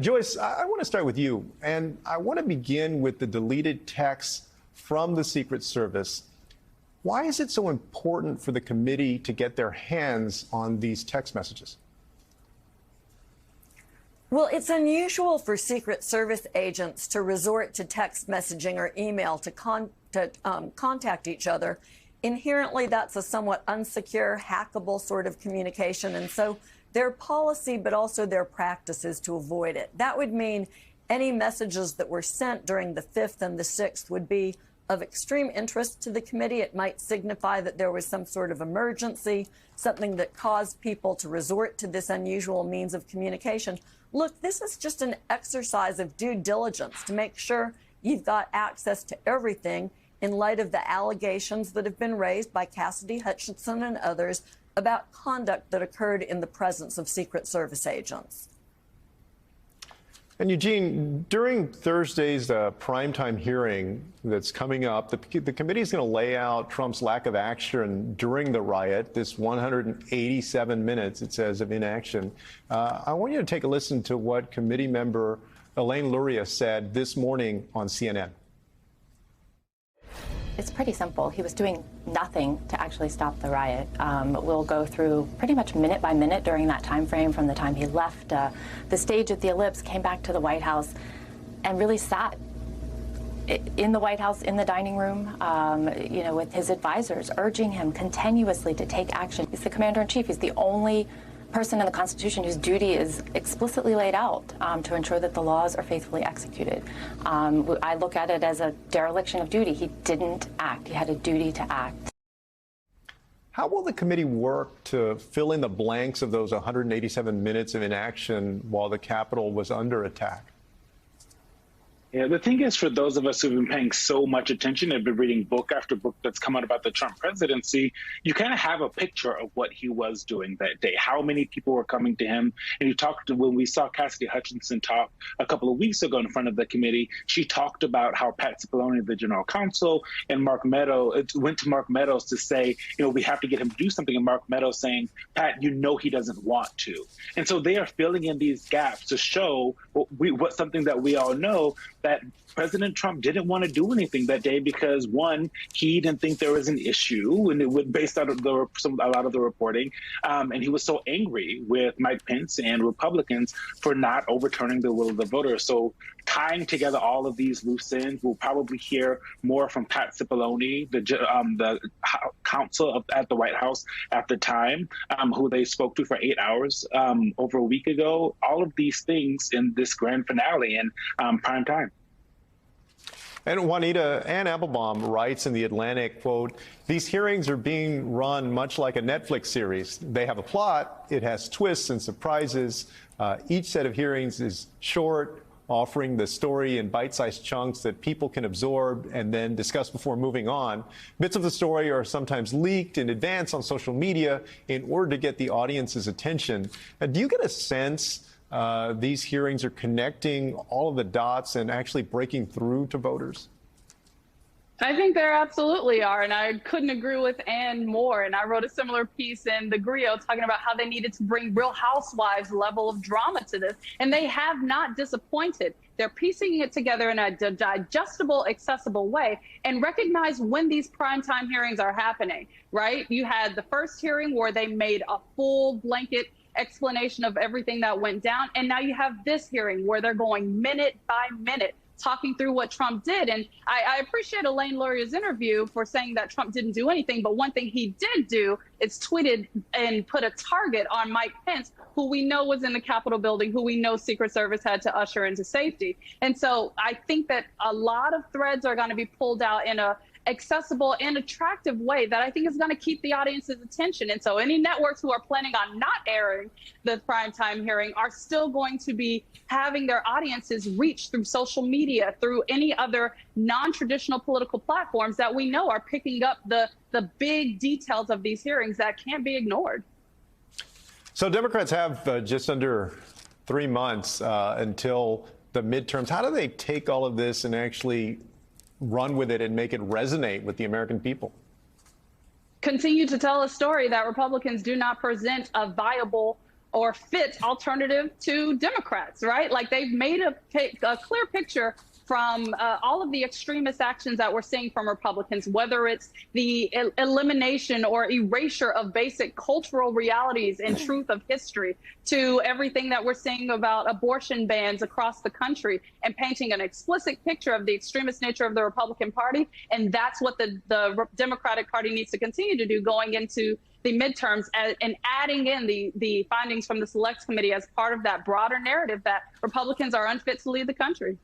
Joyce, I want to start with you, and I want to begin with the deleted texts from the Secret Service. Why is it so important for the committee to get their hands on these text messages? Well, it's unusual for Secret Service agents to resort to text messaging or email to contact each other. Inherently, that's a somewhat unsecure, hackable sort of communication, and so their policy, but also their practice, is to avoid it. That would mean any messages that were sent during the 5th and the 6th would be of extreme interest to the committee. It might signify that there was some sort of emergency, something that caused people to resort to this unusual means of communication. Look, this is just an exercise of due diligence to make sure you've got access to everything in light of the allegations that have been raised by Cassidy Hutchinson and others about conduct that occurred in the presence of Secret Service agents. And Eugene, during Thursday's primetime hearing that's coming up, the committee is going to lay out Trump's lack of action during the riot, this 187 minutes, it says, of inaction. I want you to take a listen to what committee member Elaine Luria said this morning on CNN. It's pretty simple. He was doing nothing to actually stop the riot. We'll go through pretty much minute by minute during that time frame from the time he left the stage at the Ellipse, came back to the White House, and really sat in the White House, in the dining room, with his advisors, urging him continuously to take action. He's the commander-in-chief. He's the only person in the Constitution whose duty is explicitly laid out to ensure that the laws are faithfully executed. I look at it as a dereliction of duty. He didn't act. He had a duty to act. How will the committee work to fill in the blanks of those 187 minutes of inaction while the Capitol was under attack? Yeah, the thing is, for those of us who've been paying so much attention and been reading book after book that's come out about the Trump presidency, you kind of have a picture of what he was doing that day, how many people were coming to him. And you talked to, when we saw Cassidy Hutchinson talk a couple of weeks ago in front of the committee, she talked about how Pat Cipollone, the general counsel, and Mark Meadows went to Mark Meadows to say, we have to get him to do something. And Mark Meadows saying, Pat, he doesn't want to. And so they are filling in these gaps to show what something that we all know, that President Trump didn't want to do anything that day because, one, he didn't think there was an issue, and it was based on a lot of the reporting, and he was so angry with Mike Pence and Republicans for not overturning the will of the voters. So tying together all of these loose ends, we'll probably hear more from Pat Cipollone, the counsel at the White House at the time, who they spoke to for 8 hours over a week ago. All of these things in this grand finale and prime time. And Juanita, Ann Applebaum writes in The Atlantic, quote, "These hearings are being run much like a Netflix series. They have a plot. It has twists and surprises. Each set of hearings is short, offering the story in bite-sized chunks that people can absorb and then discuss before moving on. Bits of the story are sometimes leaked in advance on social media in order to get the audience's attention." Do you get a sense these hearings are connecting all of the dots and actually breaking through to voters? I think there absolutely are, and I couldn't agree with Ann more. And I wrote a similar piece in The Griot talking about how they needed to bring Real Housewives level of drama to this, and they have not disappointed. They're piecing it together in a digestible, accessible way, and recognize when these primetime hearings are happening, right? You had the first hearing where they made a full blanket explanation of everything that went down. And now you have this hearing where they're going minute by minute, talking through what Trump did. And I appreciate Elaine Luria's interview for saying that Trump didn't do anything. But one thing he did do is tweeted and put a target on Mike Pence, who we know was in the Capitol building, who we know Secret Service had to usher into safety. And so I think that a lot of threads are going to be pulled out in a accessible and attractive way that I think is going to keep the audience's attention. And so any networks who are planning on not airing the primetime hearing are still going to be having their audiences reach through social media, through any other non-traditional political platforms that we know are picking up the big details of these hearings that can't be ignored. So Democrats have just under 3 months until the midterms. How do they take all of this and actually run with it and make it resonate with the American people? Continue to tell a story that Republicans do not present a viable or fit alternative to Democrats, right? Like they've made a clear picture from all of the extremist actions that we're seeing from Republicans, whether it's the elimination or erasure of basic cultural realities and truth of history, to everything that we're seeing about abortion bans across the country, and painting an explicit picture of the extremist nature of the Republican Party. And that's what the Democratic Party needs to continue to do going into the midterms, and adding in the findings from the Select Committee as part of that broader narrative that Republicans are unfit to lead the country.